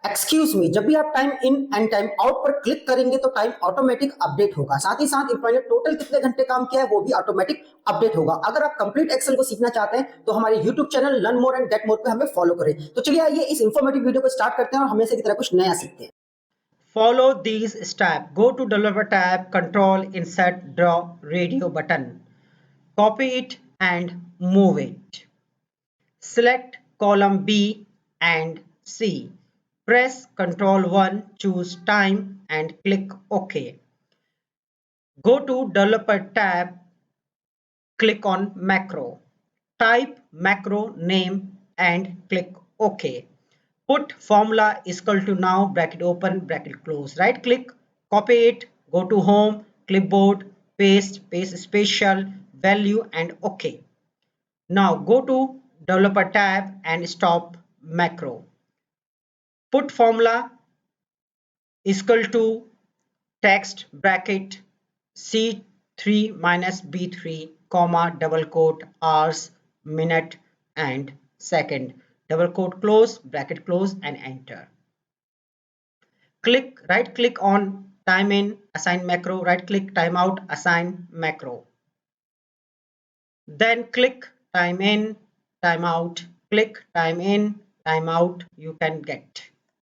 Excuse me, जब भी आप time in and time out पर क्लिक करेंगे तो टाइम ऑटोमेटिक अपडेट होगा। साथ ही साथ एम्प्लॉय ने टोटल कितने घंटे काम किया है वो भी ऑटोमेटिक अपडेट होगा। अगर आप कंप्लीट एक्सेल को सीखना चाहते हैं तो हमारे YouTube channel learn more and get more पे हमें फॉलो करें। तो चलिए आइए इस इंफॉर्मेटिव वीडियो को स्टार्ट करते हैं और हमेशा की तरह कुछ नया सीखते हैं। Follow these steps. Go to Developer tab, Control, Insert, Draw, Radio button. Copy it and move it. Select column B and C. Press Ctrl 1, choose time and click OK. Go to Developer tab, click on Macro. Type macro name and click OK. Put formula is equal to now bracket open bracket close. Right click, copy it, go to home, clipboard, paste special value and OK. Now go to developer tab and stop macro. Put formula is equal to text bracket C3 minus B3 comma double quote hours minute and second double quote close bracket close and enter. Right click on time in, assign macro, right click timeout, assign macro. Then click time in, timeout, click time in, timeout, you can get.